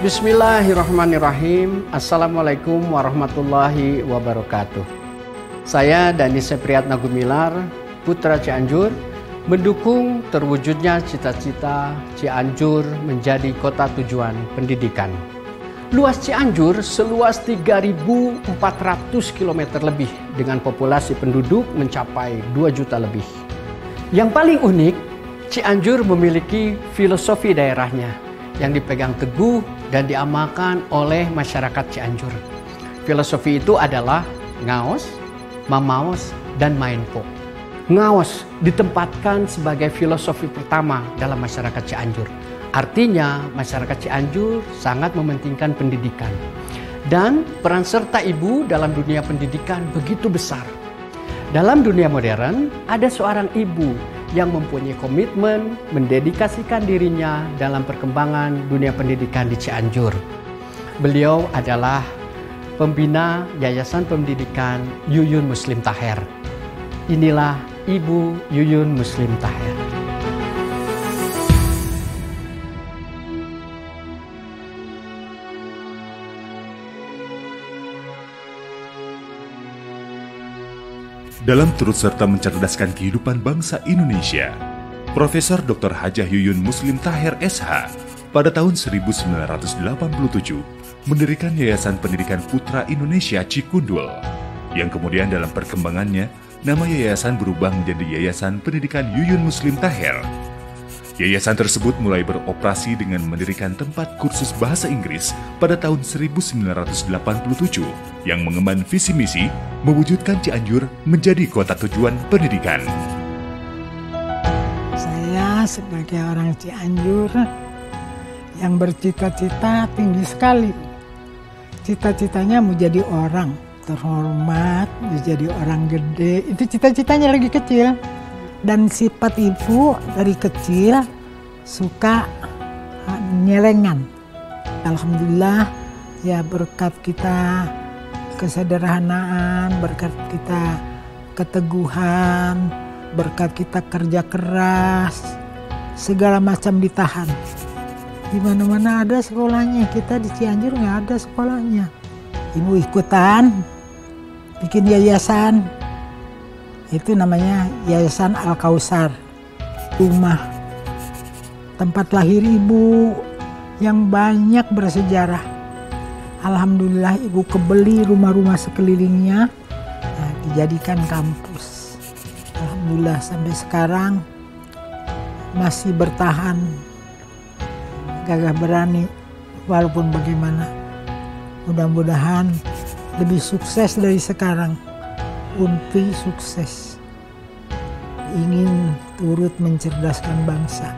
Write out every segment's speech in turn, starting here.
Bismillahirrahmanirrahim. Assalamualaikum warahmatullahi wabarakatuh. Saya Dani Sepriatna Gumilar, putra Cianjur, mendukung terwujudnya cita-cita Cianjur menjadi kota tujuan pendidikan. Luas Cianjur seluas 3.400 km lebih dengan populasi penduduk mencapai 2 juta lebih. Yang paling unik, Cianjur memiliki filosofi daerahnya yang dipegang teguh dan diamalkan oleh masyarakat Cianjur. Filosofi itu adalah ngaos, mamaos, dan mainpo. Ngaos ditempatkan sebagai filosofi pertama dalam masyarakat Cianjur. Artinya masyarakat Cianjur sangat mementingkan pendidikan. Dan peran serta ibu dalam dunia pendidikan begitu besar. Dalam dunia modern, ada seorang ibu yang mempunyai komitmen mendedikasikan dirinya dalam perkembangan dunia pendidikan di Cianjur. Beliau adalah pembina Yayasan Pendidikan Yuyun Muslim Taher. Inilah Ibu Yuyun Muslim Taher. Dalam turut serta mencerdaskan kehidupan bangsa Indonesia, Profesor Dr. Hajah Yuyun Muslim Taher SH pada tahun 1987 mendirikan Yayasan Pendidikan Putra Indonesia Cikundul, yang kemudian dalam perkembangannya nama yayasan berubah menjadi Yayasan Pendidikan Yuyun Muslim Taher. Yayasan tersebut mulai beroperasi dengan mendirikan tempat kursus bahasa Inggris pada tahun 1987 yang mengemban visi misi mewujudkan Cianjur menjadi kota tujuan pendidikan. Saya sebagai orang Cianjur yang bercita-cita tinggi sekali. Cita-citanya mau jadi orang terhormat, menjadi orang gede. Itu cita-citanya lagi kecil. Dan sifat ibu dari kecil suka nyelengan. Alhamdulillah ya, berkat kita kesederhanaan, berkat kita keteguhan, berkat kita kerja keras, segala macam ditahan. Di mana-mana ada sekolahnya, kita di Cianjur nggak ada sekolahnya. Ibu ikutan bikin yayasan. Itu namanya Yayasan Al-Kausar, rumah tempat lahir ibu yang banyak bersejarah. Alhamdulillah ibu kebeli rumah-rumah sekelilingnya, dijadikan kampus. Alhamdulillah sampai sekarang masih bertahan, gagah berani walaupun bagaimana. Mudah-mudahan lebih sukses dari sekarang. Unpi sukses, ingin turut mencerdaskan bangsa.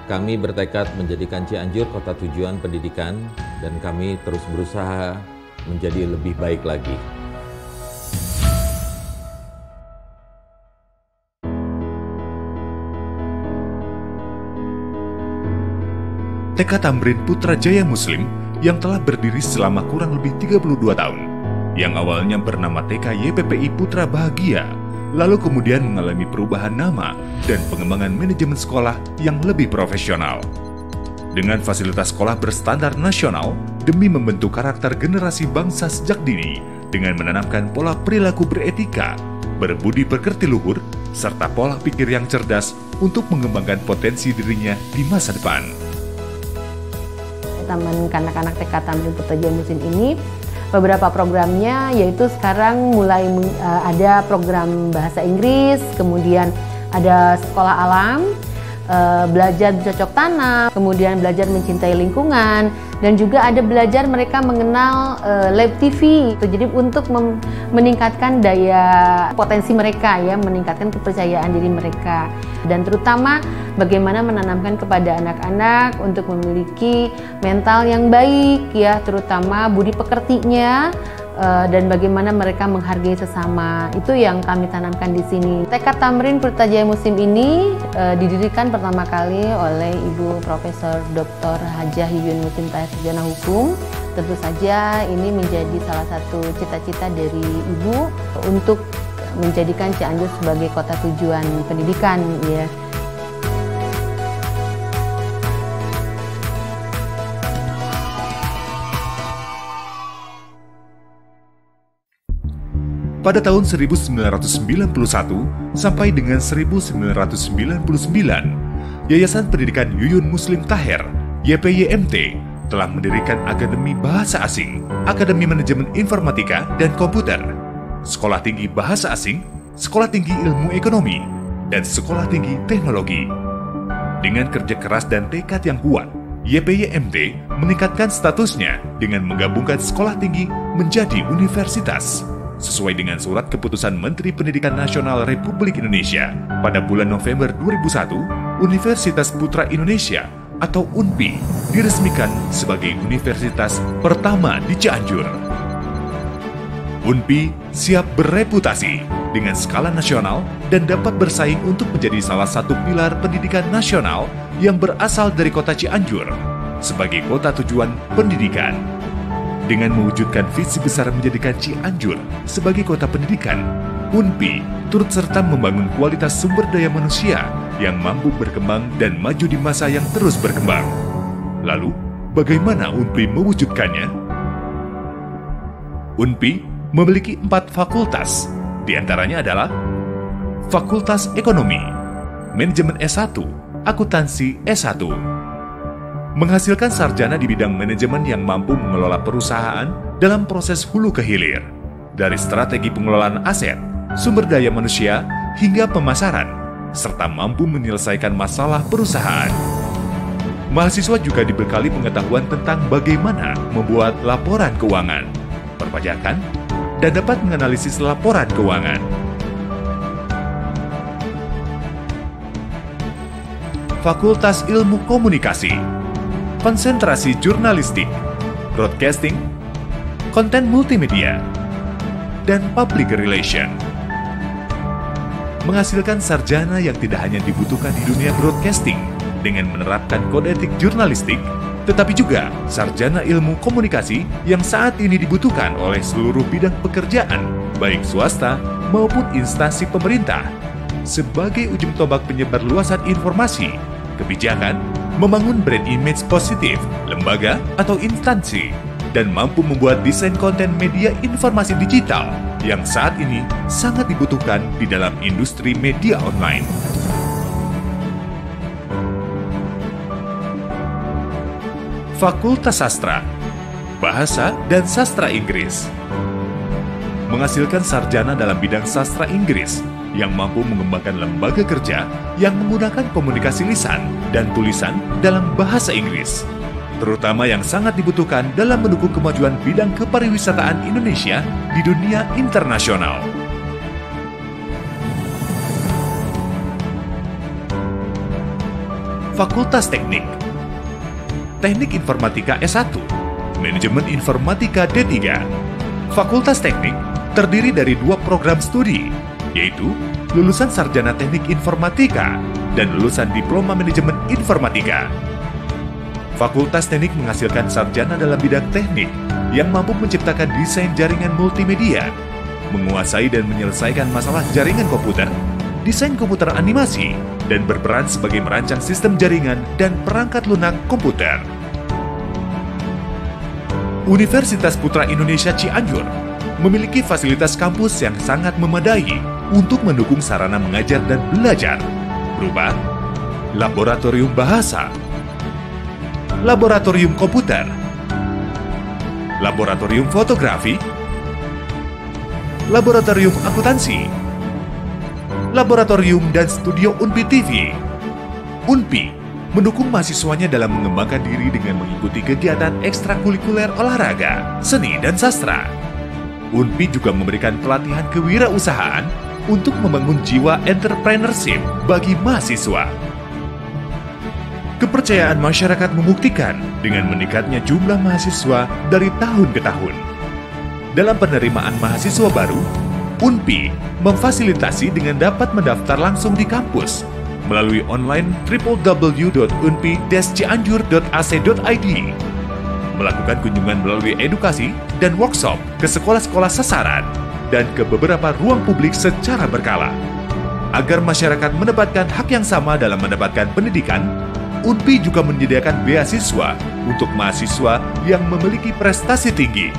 Kami bertekad menjadikan Cianjur kota tujuan pendidikan dan kami terus berusaha menjadi lebih baik lagi. TK Tamrin Putra Jaya Muslim yang telah berdiri selama kurang lebih 32 tahun, yang awalnya bernama TK YPPI Putra Bahagia, lalu kemudian mengalami perubahan nama dan pengembangan manajemen sekolah yang lebih profesional. Dengan fasilitas sekolah berstandar nasional demi membentuk karakter generasi bangsa sejak dini dengan menanamkan pola perilaku beretika, berbudi pekerti luhur, serta pola pikir yang cerdas untuk mengembangkan potensi dirinya di masa depan. Taman Kanak-Kanak TK Tamrin Putra Jaya Muslim ini beberapa programnya, yaitu sekarang mulai ada program bahasa Inggris, kemudian ada sekolah alam, belajar bercocok tanam, kemudian belajar mencintai lingkungan, dan juga ada belajar mereka mengenal Lab TV. Jadi untuk meningkatkan daya potensi mereka, ya, meningkatkan kepercayaan diri mereka, dan terutama bagaimana menanamkan kepada anak-anak untuk memiliki mental yang baik, ya, terutama budi pekertinya, dan bagaimana mereka menghargai sesama. Itu yang kami tanamkan di sini. TK Tamrin Putra Jaya Muslim ini didirikan pertama kali oleh Ibu Profesor Dr. Hajah Yuyun Muslim Taher Sarjana Hukum Tentu saja ini menjadi salah satu cita-cita dari Ibu untuk menjadikan Cianjur sebagai kota tujuan pendidikan ya. Pada tahun 1991 sampai dengan 1999, Yayasan Pendidikan Yuyun Muslim Taher (YPYMT) telah mendirikan Akademi Bahasa Asing, Akademi Manajemen Informatika dan Komputer, Sekolah Tinggi Bahasa Asing, Sekolah Tinggi Ilmu Ekonomi, dan Sekolah Tinggi Teknologi. Dengan kerja keras dan tekad yang kuat, YPYMT meningkatkan statusnya dengan menggabungkan sekolah tinggi menjadi universitas, sesuai dengan Surat Keputusan Menteri Pendidikan Nasional Republik Indonesia. Pada bulan November 2001, Universitas Putra Indonesia atau UNPI diresmikan sebagai universitas pertama di Cianjur. UNPI siap bereputasi dengan skala nasional dan dapat bersaing untuk menjadi salah satu pilar pendidikan nasional yang berasal dari kota Cianjur sebagai kota tujuan pendidikan. Dengan mewujudkan visi besar menjadikan Cianjur sebagai kota pendidikan, UNPI turut serta membangun kualitas sumber daya manusia yang mampu berkembang dan maju di masa yang terus berkembang. Lalu, bagaimana UNPI mewujudkannya? UNPI memiliki 4 fakultas, di antaranya adalah Fakultas Ekonomi, Manajemen S1, Akuntansi S1. Menghasilkan sarjana di bidang manajemen yang mampu mengelola perusahaan dalam proses hulu ke hilir, dari strategi pengelolaan aset, sumber daya manusia, hingga pemasaran, serta mampu menyelesaikan masalah perusahaan. Mahasiswa juga dibekali pengetahuan tentang bagaimana membuat laporan keuangan, perpajakan, dan dapat menganalisis laporan keuangan. Fakultas Ilmu Komunikasi, Konsentrasi Jurnalistik, Broadcasting, Konten Multimedia, dan Public Relation. Menghasilkan sarjana yang tidak hanya dibutuhkan di dunia broadcasting dengan menerapkan kode etik jurnalistik, tetapi juga sarjana ilmu komunikasi yang saat ini dibutuhkan oleh seluruh bidang pekerjaan, baik swasta maupun instansi pemerintah, sebagai ujung tombak penyebar luasan informasi, kebijakan, membangun brand image positif, lembaga atau instansi, dan mampu membuat desain konten media informasi digital yang saat ini sangat dibutuhkan di dalam industri media online. Fakultas Sastra, Bahasa dan Sastra Inggris, menghasilkan sarjana dalam bidang sastra Inggris yang mampu mengembangkan lembaga kerja yang menggunakan komunikasi lisan dan tulisan dalam bahasa Inggris, terutama yang sangat dibutuhkan dalam mendukung kemajuan bidang kepariwisataan Indonesia di dunia internasional. Fakultas Teknik, Teknik Informatika S1, Manajemen Informatika D3. Fakultas Teknik terdiri dari 2 program studi, yaitu lulusan Sarjana Teknik Informatika dan lulusan Diploma Manajemen Informatika. Fakultas Teknik menghasilkan sarjana dalam bidang teknik yang mampu menciptakan desain jaringan multimedia, menguasai dan menyelesaikan masalah jaringan komputer, desain komputer animasi, dan berperan sebagai merancang sistem jaringan dan perangkat lunak komputer. Universitas Putra Indonesia Cianjur memiliki fasilitas kampus yang sangat memadai untuk mendukung sarana mengajar dan belajar, berupa laboratorium bahasa, laboratorium komputer, laboratorium fotografi, laboratorium akuntansi, laboratorium dan studio UNPI TV. UNPI mendukung mahasiswanya dalam mengembangkan diri dengan mengikuti kegiatan ekstrakurikuler olahraga, seni, dan sastra. UNPI juga memberikan pelatihan kewirausahaan untuk membangun jiwa entrepreneurship bagi mahasiswa. Kepercayaan masyarakat membuktikan dengan meningkatnya jumlah mahasiswa dari tahun ke tahun. Dalam penerimaan mahasiswa baru, UNPI memfasilitasi dengan dapat mendaftar langsung di kampus melalui online www.unpi-cianjur.ac.id, melakukan kunjungan melalui edukasi dan workshop ke sekolah-sekolah sasaran dan ke beberapa ruang publik secara berkala. Agar masyarakat mendapatkan hak yang sama dalam mendapatkan pendidikan, UNPI juga menyediakan beasiswa untuk mahasiswa yang memiliki prestasi tinggi.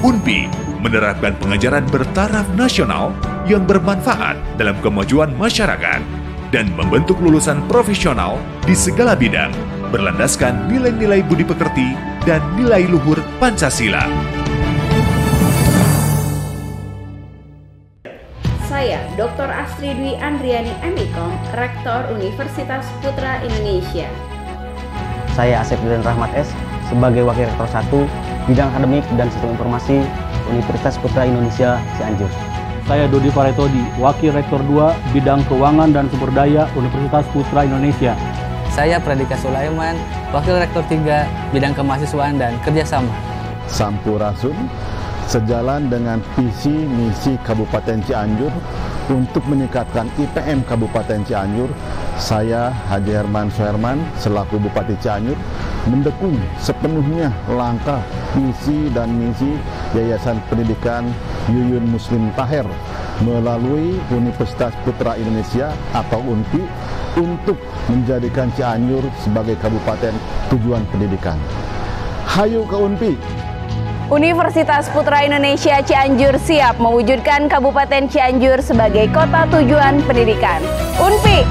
UNPI menerapkan pengajaran bertaraf nasional yang bermanfaat dalam kemajuan masyarakat dan membentuk lulusan profesional di segala bidang, berlandaskan nilai-nilai budi pekerti dan nilai luhur Pancasila. Saya, Dr. Astri Dwi Andriani MIKOM, Rektor Universitas Putra Indonesia. Saya Asep Duren Rahmat S, sebagai Wakil Rektor 1, Bidang Akademik dan Sistem Informasi Universitas Putra Indonesia Cianjur. Saya Dodi Faretodi, Wakil Rektor 2, Bidang Keuangan dan Sumber Daya Universitas Putra Indonesia. Saya Pradika Sulaiman, Wakil Rektor 3, Bidang Kemahasiswaan dan Kerjasama. Sampurasun, sejalan dengan visi misi Kabupaten Cianjur untuk meningkatkan IPM Kabupaten Cianjur, saya Haji Herman Soherman selaku Bupati Cianjur mendukung sepenuhnya langkah visi dan misi Yayasan Pendidikan Yuyun Muslim Taher melalui Universitas Putra Indonesia atau UNPI untuk menjadikan Cianjur sebagai kabupaten tujuan pendidikan. Hayu ke UNPI! Universitas Putra Indonesia Cianjur siap mewujudkan Kabupaten Cianjur sebagai kota tujuan pendidikan. UNPI,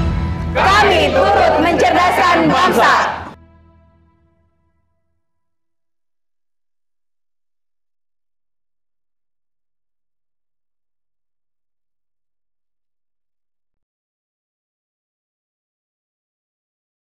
kami turut mencerdaskan bangsa.